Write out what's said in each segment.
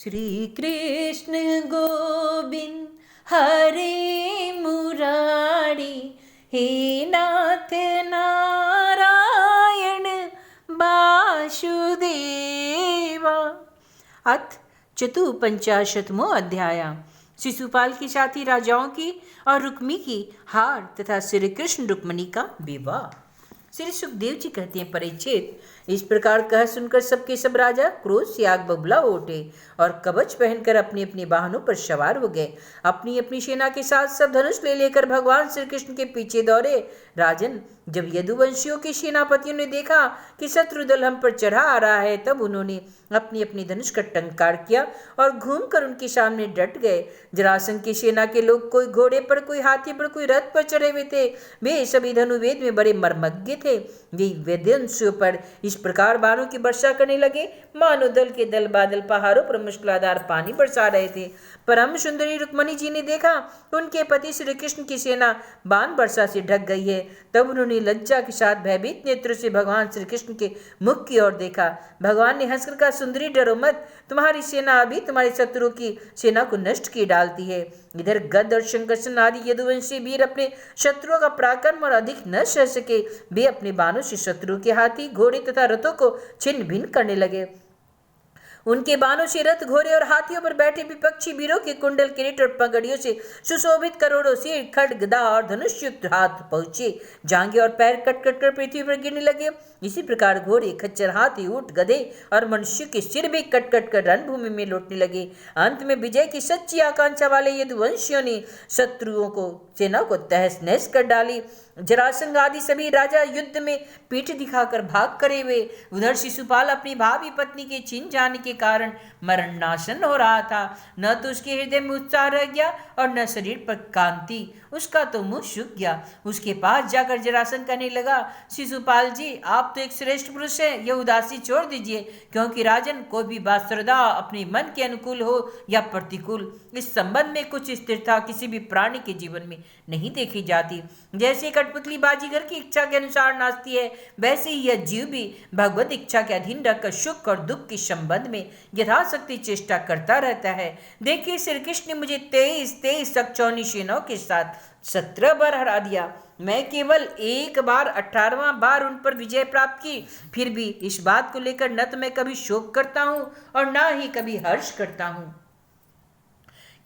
श्री कृष्ण गोविंद हरे मुरारी, हे नाथ नारायण वासुदेवा। अथ चतुपंचाशतमो अध्याय। शिशुपाल के साथी राजाओं की और रुक्मी की हार तथा श्री कृष्ण रुक्मणी का विवाह। श्री सुखदेव जी कहते हैं, परीक्षित, इस प्रकार कह सुनकर सबके सब राजा क्रोध से आग बबूला हो उठे और कवच पहनकर अपने अपने वाहनों पर सवार हो गए। अपनी अपनी सेना के साथ सब धनुष ले लेकर भगवान श्री कृष्ण के पीछे दौड़े। राजन, जब यदुवंशियों के सेनापतियों ने देखा कि शत्रु दल हम पर चढ़ा आ रहा है, तब उन्होंने अपनी अपनी धनुष का टंकार किया और घूमकर उनके सामने डट गए। जरासंध की सेना के लोग कोई घोड़े पर, कोई हाथी पर, कोई रथ पर चढ़े हुए थे। वे सभी धनुर्वेद में बड़े मर्मज्ञ थे। वे वेदंशियों पर इस प्रकार बाणों की वर्षा करने लगे मानो दल के दल बादल पहाड़ों पर मुश्किलाधार पानी बरसा रहे थे। परम सुंदरी रुक्मणी जी ने देखा उनके पति श्री कृष्ण की सेना बाण वर्षा से ढक गई है। तब उन्होंने लज्जा के साथ भयभीत नेत्रों से भगवान श्री कृष्ण के मुख की ओर देखा। भगवान ने हंसकर कहा, सुंदरी डरो मत, तुम्हारी सेना अभी तुम्हारे शत्रुओं की सेना को नष्ट किए डालती है। इधर गद और शंकरसन आदि यदुवंशी वीर अपने शत्रुओं का पराक्रम और अधिक न सह सके। वे अपने बाणों से शत्रु के हाथी, घोड़े तथा रथों को छिन्न भिन्न करने लगे। उनके बाणों से रथ, घोड़े और हाथियों पर बैठे विपक्षी वीरों के कुंडल, किरीट और पगड़ियों से सुशोभित करोड़ों सिर, खड्ग, गदा और धनुष युक्त हाथ पहुंचे। जांघें और पैर कट कट कर पृथ्वी पर गिरने लगे। इसी प्रकार घोड़े, खच्चर, हाथी, ऊंट, गधे और मनुष्य के सिर भी कट कट कर रणभूमि में लौटने लगे। अंत में विजय की सच्ची आकांक्षा वाले यदुवंशियों ने शत्रुओं को सेना को तहस नहस कर डाली। जरासंध आदि सभी राजा युद्ध में पीठ दिखाकर भाग करे हुए। उधर शिशुपाल अपनी भावी पत्नी के छिन जाने के कारण मरणासन हो रहा था। न तो उसके हृदय में उत्साह रह गया और न शरीर पर कांति। उसका तो मुंह सूख गया। उसके पास जाकर जरासंध कहने लगा, शिशुपाल जी, आप तो एक श्रेष्ठ पुरुष हैं, यह उदासी छोड़ दीजिए, क्योंकि राजन, कोई भी बात सदा अपने मन के अनुकूल हो या प्रतिकूल, इस संबंध में कुछ स्थिरता किसी भी प्राणी के जीवन में नहीं देखी जाती। जैसे कठपुतली बाजीगर की इच्छा के अनुसार नाचती है, वैसे ही यह जीव भी भगवत इच्छा के अधीन रहकर सुख और दुख के संबंध में यथाशक्ति चेष्टा करता रहता है। देखिए, श्री कृष्ण ने मुझे 23 सक्षौनी सेनाओं के साथ 17 बार हरा दिया। मैं केवल एक बार 18वां बार उन पर विजय प्राप्त की। फिर भी इस बात को लेकर न तो मैं कभी शोक करता हूँ और न ही कभी हर्ष करता हूँ,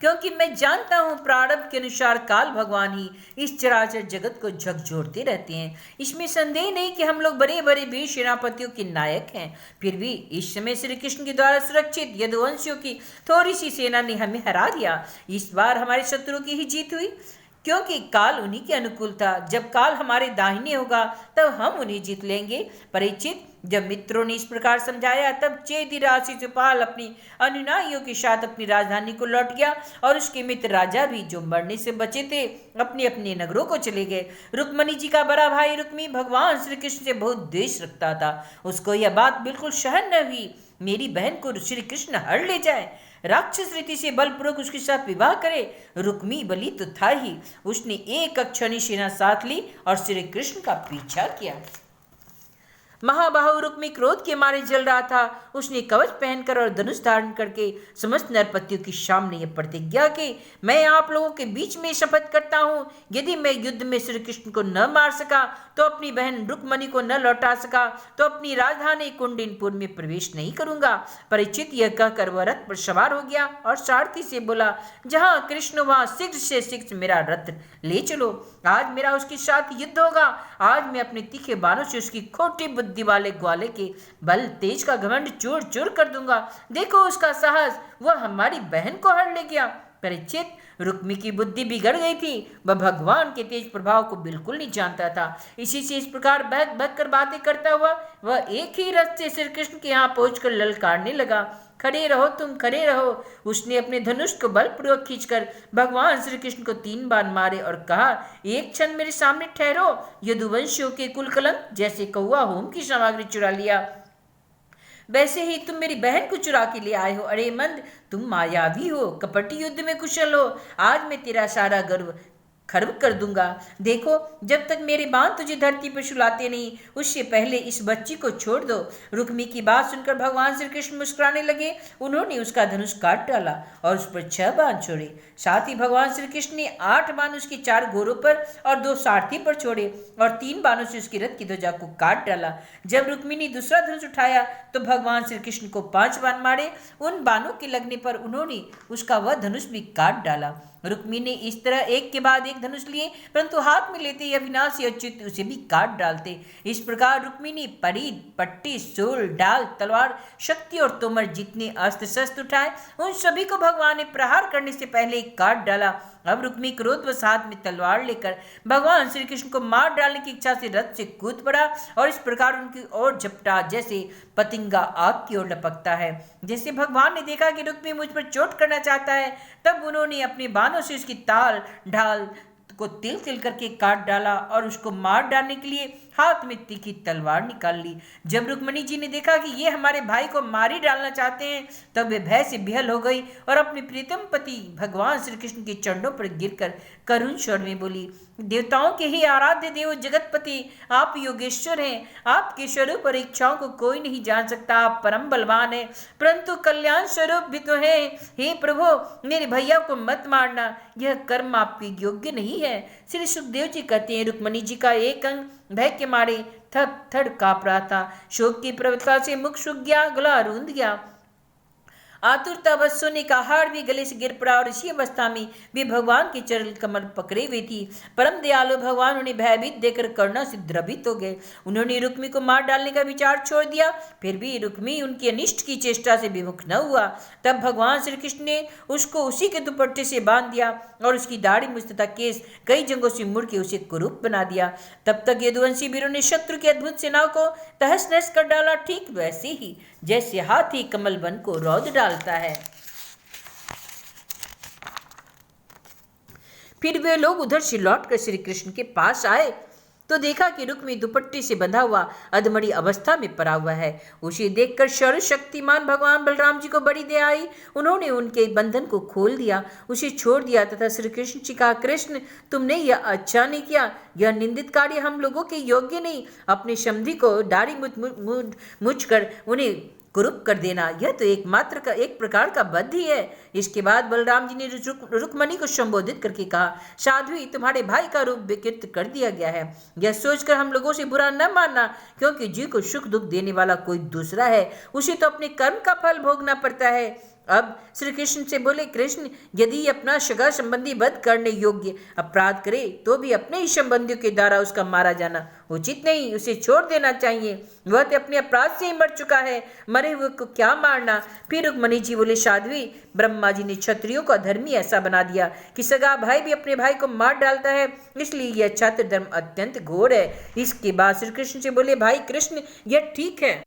क्योंकि मैं जानता हूँ प्रारब्ध के अनुसार काल भगवान ही इस चराचर जगत को झकझोरते रहते हैं। इसमें संदेह नहीं कि हम लोग बड़े बड़े वीर सेनापतियों के नायक हैं। फिर भी इस समय श्री कृष्ण के द्वारा सुरक्षित यदुवंशियों की थोड़ी सी सेना ने हमें हरा दिया। इस बार हमारे शत्रुओं की ही जीत हुई, क्योंकि काल उन्हीं के अनुकूल था। जब काल हमारे दाहिने होगा तब हम उन्हें जीत लेंगे। परीक्षित, जब मित्रों ने इस प्रकार समझाया, तब चेदिराज शिशुपाल अपनी अनुयायियों के साथ अपनी राजधानी को लौट गया और उसके मित्र राजा भी, जो मरने से बचे थे, अपने अपने नगरों को चले गए। रुक्मणी जी का बड़ा भाई रुक्मी भगवान श्री कृष्ण से बहुत द्वेष रखता था। उसको यह बात बिल्कुल सहन न हुई मेरी बहन को श्री कृष्ण हर ले जाए, राक्षस रीति से बलपूर्वक उसके साथ विवाह करे। रुक्मी बलि तो था ही। उसने एक अक्षौणी सेना साथ ली और श्री कृष्ण का पीछा किया। महाबाहु रुक्मी क्रोध के मारे जल रहा था। उसने कवच पहनकर और धनुष धारण करके समस्त नरपतियों के सामने यह प्रतिज्ञा की, मैं आप लोगों के बीच में शपथ करता हूँ, यदि मैं युद्ध में श्री कृष्ण को न मार सका, तो अपनी बहन रुक्मणी को न लौटा सका, तो अपनी राजधानी कुंडिनपुर में प्रवेश नहीं करूंगा। परीक्षित, यह कहकर वह रथ पर सवार हो गया और सारथी से बोला, जहां कृष्ण वहां शीघ्र से शीघ्र मेरा रथ ले चलो। आज मेरा उसके साथ युद्ध होगा। आज मैं अपने तीखे बाणों से उसकी खोटी बुद्धि वाले ग्वाले के बल तेज का घमंड चूर चूर कर दूंगा। देखो उसका साहस, वह हमारी बहन को हर ले गया। परीक्षित, रुक्मी की बुद्धि बिगड़ गई थी। वह भगवान के तेज प्रभाव को बिल्कुल नहीं जानता था। इसी से इस प्रकार बहक बहक कर बातें करता हुआ वह एक ही रथ से श्री कृष्ण के यहाँ पहुंचकर ललकारने लगा, खड़े रहो तुम, खड़े रहो। उसने अपने धनुष को बलपूर्वक खींचकर भगवान श्री कृष्ण को 3 बार मारे और कहा, एक क्षण मेरे सामने ठहरो। यदुवंशियों के कुलकलंक जैसे कौआ होम की सामग्री चुरा लिया, वैसे ही तुम मेरी बहन को चुरा के ले आए हो। अरे मंद, तुम मायावी हो, कपटी युद्ध में कुशल हो। आज मैं तेरा सारा गर्व खर्ब कर दूंगा। देखो, जब तक मेरे बाण तुझे धरती पर सुलाते नहीं, उससे पहले इस बच्ची को छोड़ दो। रुक्मी की बात सुनकर भगवान श्री कृष्ण मुस्कुराने लगे। उन्होंने उसका धनुष काट डाला और उस पर 6 बाण छोड़े। साथ ही भगवान श्री कृष्ण ने 8 बाण उसके 4 घोड़ों पर और 2 सारथी पर छोड़े और 3 बाणों से उसकी रथ की ध्वजा को काट डाला। जब रुक्मी ने दूसरा धनुष उठाया तो भगवान श्री कृष्ण को 5 बाण मारे। उन बाणों के लगने पर उन्होंने उसका वह धनुष भी काट डाला। रुक्मी ने इस तरह एक के बाद एक धनुष लिए, परंतु हाथ में लेते ही अविनाशी अच्युत उसे भी काट डालते। इस प्रकार रुक्मी ने परिध, पट्टी, शूल, ढाल, तलवार, शक्ति और तोमर जितने अस्त्र शस्त्र उठाए, उन सभी को भगवान ने प्रहार करने से पहले ही काट डाला। अब रुक्मी क्रोधवश हाथ में तलवार लेकर भगवान श्री कृष्ण को मार डालने की इच्छा से रथ से कूद पड़ा और इस प्रकार उनकी ओर झपटा, जैसे पतिंगा आग की ओर लपकता है। जैसे भगवान ने देखा कि रुक्मी मुझ पर चोट करना चाहता है, तब उन्होंने अपने बाणों से उसकी ताल ढाल को तिल तिल करके काट डाला और उसको मार डालने के लिए हाथ में तीखी तलवार निकाल ली। जब रुक्मणी जी ने देखा कि ये हमारे भाई को मार ही डालना चाहते हैं, तब वे भय से बेहाल हो गई और अपने प्रीतम पति भगवान श्री कृष्ण के चरणों पर गिरकर करुण स्वर में बोली, देवताओं के ही आराध्य देव जगतपति, आप योगेश्वर हैं। आपके स्वरूप और इच्छाओं को कोई नहीं जान सकता। आप परम बलवान हैं, परंतु कल्याण स्वरूप भी तो है। हे प्रभु, मेरे भैया को मत मारना, यह कर्म आपके योग्य नहीं है। श्री सुखदेव जी कहते हैं, रुक्मणी जी का एक अंग भय के मारे थर थर काँप रहा था। शोक की प्रवृत्ता से मुख सूख गया, गला रूंध गया। आतुरता बस सोने का हार भी गले से गिर पड़ा और इसी अवस्था में वे भगवान के चरण कमर पकड़े हुए थी। परम दयालु भगवान उन्हें भयभीत देकर करुणा से द्रवित हो गए। उन्होंने रुक्मी को मार डालने का विचार छोड़ दिया, फिर भी रुक्मी उनकी अनिष्ट की चेष्टा से विमुख न हुआ। तब भगवान श्री कृष्ण ने उसको उसी के दुपट्टे से बांध दिया और उसकी दाढ़ी मूंछ तथा केस कई जंगों से मुड़ के उसे कुरूप बना दिया। तब तक यदुवंशी वीरों ने शत्रु की अद्भुत सेनाओं को तहस नहस कर डाला, ठीक वैसे ही जैसे हाथी कमल वन को रौंद डालता है। फिर वे लोग उधर से लौटकर श्री कृष्ण के पास आए तो देखा कि रुक्मी दुपट्टे से बंधा हुआ अधमरी अवस्था में पड़ा हुआ है। उसे देखकर सर्वशक्तिमान भगवान बलराम जी को बड़ी दया आई। उन्होंने उनके बंधन को खोल दिया, उसे छोड़ दिया तथा श्री कृष्ण जी कहा, कृष्ण, तुमने यह अच्छा नहीं किया। यह निंदित कार्य हम लोगों के योग्य नहीं। अपने समधी को दाढ़ी मुछ कर उन्हें कुरूप कर देना, यह तो एक प्रकार का बद्ध ही है। इसके बाद बलराम जी ने रुक्मणी को संबोधित करके कहा, साध्वी, तुम्हारे भाई का रूप विकृत कर दिया गया है। यह सोचकर हम लोगों से बुरा न मानना, क्योंकि जीव को सुख दुख देने वाला कोई दूसरा है, उसे तो अपने कर्म का फल भोगना पड़ता है। अब श्री कृष्ण से बोले, कृष्ण, यदि अपना सगा संबंधी वध करने योग्य अपराध करे तो भी अपने ही संबंधियों के द्वारा उसका मारा जाना उचित नहीं, उसे छोड़ देना चाहिए। वह तो अपने अपराध से ही मर चुका है, मरे हुए को क्या मारना। फिर रुक्मणी जी बोले, साध्वी, ब्रह्मा जी ने क्षत्रियों का धर्म ही ऐसा बना दिया कि सगा भाई भी अपने भाई को मार डालता है, इसलिए यह क्षत्र धर्म अत्यंत घोर है। इसके बाद श्री कृष्ण से बोले, भाई कृष्ण, यह ठीक है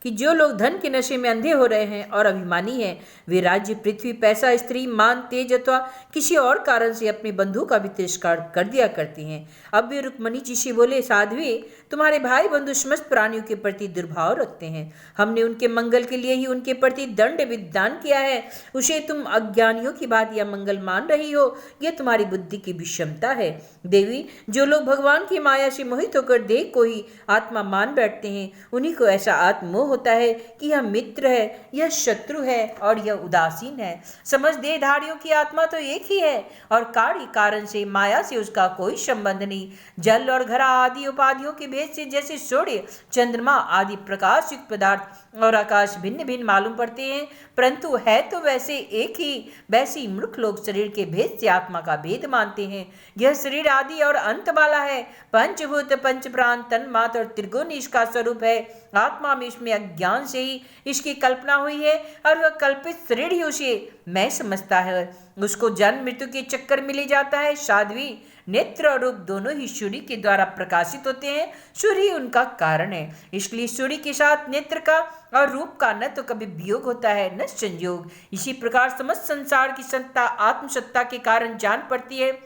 कि जो लोग धन के नशे में अंधे हो रहे हैं और अभिमानी हैं, वे राज्य, पृथ्वी, पैसा, स्त्री, मान, तेज अथवा किसी और कारण से अपने बंधु का भी तिरस्कार कर दिया करते हैं। अब वे रुक्मणी जी से बोले, साध्वी, तुम्हारे भाई बंधु समस्त प्राणियों के प्रति दुर्भाव रखते हैं। हमने उनके मंगल के लिए ही उनके प्रति दंड विधान किया है। उसे तुम अज्ञानियों की बात या मंगल मान रही हो, यह तुम्हारी बुद्धि की विषमता है। देवी, जो लोग भगवान की माया से मोहित होकर देह को ही आत्मा मान बैठते हैं, उन्हीं को ऐसा आत्मोह होता है कि यह मित्र है, यह शत्रु है और यह उदासीन है। समझ देहधारियों की आत्मा तो एक ही है और कार्य कारण से, माया से उसका कोई संबंध नहीं। जल और घरा आदि उपाधियों के भेद से जैसे सूर्य, चंद्रमा आदि प्रकाश युक्त पदार्थ और आकाश भिन्न भिन्न मालूम पड़ते हैं, परंतु है तो वैसे एक ही, वैसे मूर्ख लोग शरीर के भेद से आत्मा का भेद मानते हैं। यह शरीर आदि और अंत वाला है, पंचभूत, पंच प्राण, तन, मात्र और त्रिगुण इसका स्वरूप है। आत्मा में इसमें अज्ञान से ही इसकी कल्पना हुई है और वह कल्पित शरीर ही उसे मैं समझता है। उसको जन्म मृत्यु के चक्कर में ले जाता है। साध्वी, नेत्र और रूप दोनों ही सूर्य के द्वारा प्रकाशित होते हैं, सूर्य ही उनका कारण है। इसलिए सूर्य के साथ नेत्र का और रूप का न तो कभी वियोग होता है न संयोग। इसी प्रकार समस्त संसार की सत्ता आत्मसत्ता के कारण जान पड़ती है।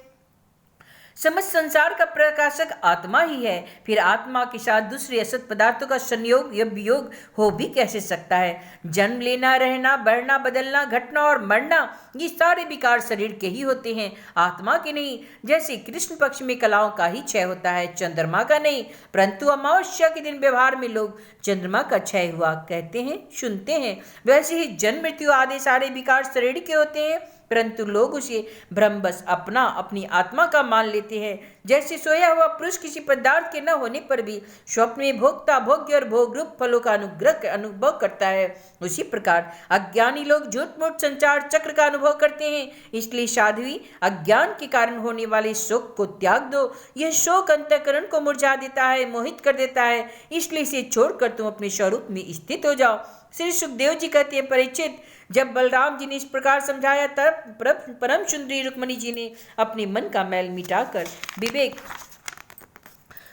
समस्त संसार का प्रकाशक आत्मा ही है, फिर आत्मा के साथ दूसरे असत पदार्थों का संयोग या वियोग हो भी कैसे सकता है। जन्म लेना, रहना, बढ़ना, बदलना, घटना और मरना, ये सारे विकार शरीर के ही होते हैं, आत्मा के नहीं। जैसे कृष्ण पक्ष में कलाओं का ही क्षय होता है, चंद्रमा का नहीं। परंतु अमावस्या के दिन व्यवहार में लोग चंद्रमा का क्षय हुआ कहते हैं, सुनते हैं। वैसे ही जन्म, मृत्यु आदि सारे विकार शरीर के होते हैं, परंतु लोग उसे भ्रमवश अपनी आत्मा का मान लेते हैं। जैसे सोया हुआ पुरुष किसी पदार्थ के न होने पर भी स्वप्न में भोक्ता, भोग्य और भोग रूप फलों का अनुभव करता है, उसी प्रकार अज्ञानी लोग झूठ मूठ संचार चक्र का अनुभव करते हैं। इसलिए साध्वी, अज्ञान के कारण होने वाले शोक को त्याग दो। यह शोक अंतःकरण को मुरझा देता है, मोहित कर देता है। इसलिए इसे छोड़कर तुम अपने स्वरूप में स्थित हो जाओ। श्री सुखदेव जी कहते हैं, परीक्षित, जब बलराम जी ने इस प्रकार समझाया तब परम सुंदरी रुक्मणी जी ने अपने मन का मैल मिटाकर विवेक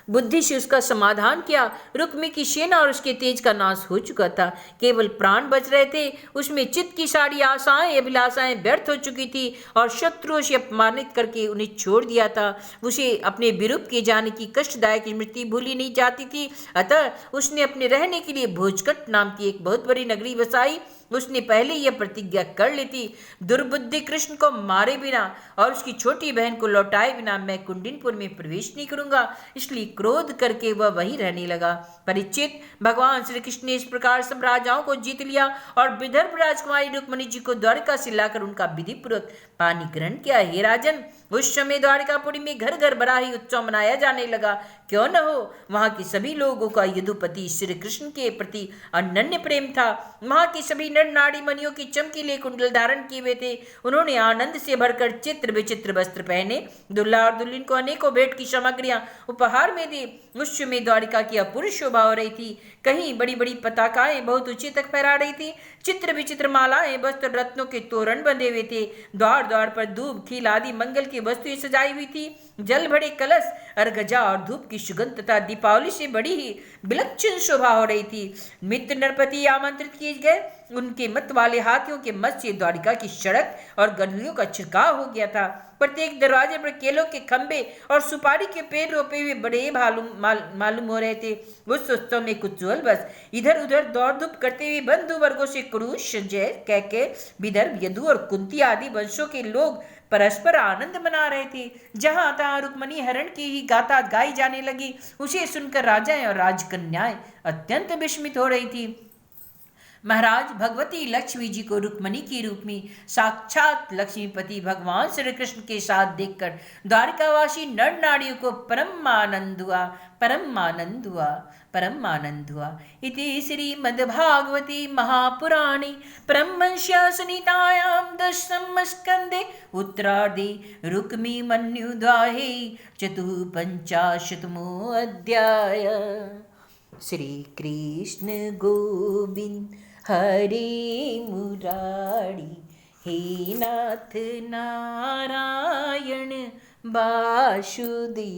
बुद्धि से उसका समाधान किया। रुक्मी की सेना और उसके तेज का नाश हो चुका था, केवल प्राण बच रहे थे। उसमें चित्त की सारी आशाएं, अभिलाषाएं व्यर्थ हो चुकी थी और शत्रुओं से अपमानित करके उन्हें छोड़ दिया था। उसे अपने विरूप किए जाने की कष्टदायक स्मृति भूली नहीं जाती थी। अतः उसने अपने रहने के लिए भोजकट नाम की एक बहुत बड़ी नगरी बसाई। उसने पहले यह प्रतिज्ञा कर ली थी, दुर्बुद्धि कृष्ण को मारे बिना और उसकी छोटी बहन को लौटाए बिना मैं कुंडिनपुर में प्रवेश नहीं करूंगा। इसलिए क्रोध करके वह वहीं रहने लगा। परीक्षित, भगवान श्री कृष्ण ने इस प्रकार सब राजाओं को जीत लिया और विदर्भ राजकुमारी रुक्मणी जी को द्वारिका से लाकर उनका विधि पूर्वक पानी ग्रहण किया। हे राजन, उस समय द्वारिकापुरी में घर घर बड़ा ही उत्सव मनाया जाने लगा। क्यों न हो, वहां के सभी लोगों का यदुपति श्री कृष्ण के प्रति अनन्य प्रेम था। वहां के सभी नर नाड़ी मणियों की चमकीले कुंडल धारण किए हुए थे। उन्होंने आनंद से भरकर चित्र विचित्र वस्त्र पहने, दुल्हा और दुल्हन को अनेकों भेंट की सामग्रियां उपहार में दी। उस समय द्वारिका की अपूर्व शोभा हो रही थी। कहीं बड़ी बड़ी पताकाएं बहुत ऊंचे तक फहरा रही थी। चित्र विचित्र मालाएं, वस्त्र, रत्नों के तोरण बंधे हुए थे। द्वार द्वार पर धूप, खील आदि मंगल की वस्तुएं सजाई हुई थी। जल भरे कलश, अर्घजा और धूप की सुगंध तथा दीपावली से बड़ी ही विलक्षण शोभा हो रही थी। मित्र नरपति आमंत्रित किए गए। उनके मत वाले हाथियों के मत से द्वारिका की सड़क और गलियों का छिड़काव हो गया था। प्रत्येक दरवाजे पर केलों के खंभे और सुपारी के पेड़ रोपे हुए बड़े मालूम हो रहे थे। उस उत्सव में कुतूहल बस इधर उधर दौड़ धूप करते हुए बंधु वर्गों से कुरुश, संजय, कैके, विदर्भ, यदु और कुंती आदि वंशों के लोग परस्पर आनंद मना रहे थे। जहां तहां रुक्मणी हरण की ही गाथा गाई जाने लगी। उसे सुनकर राजाएं और राजकन्याएं अत्यंत विस्मित हो रही थी। महाराज, भगवती लक्ष्मी जी को रुक्मणी के रूप में साक्षात लक्ष्मीपति भगवान श्री कृष्ण के साथ देखकर द्वारिकावासी नर नारियों को परम आनंद हुआ, परम आनंद हुआ, परम आनंद हुआ। इति श्रीमद्भागवती महापुराणे परमहंस्यां संहितायां दशम स्कंदे उत्तरार्धे रुक्मी मन्युद्वाहे चतुःपञ्चाशत्तमो अध्याय। श्री कृष्ण गोविंद हरे मुरारी, हे नाथ नारायण वासुदेव।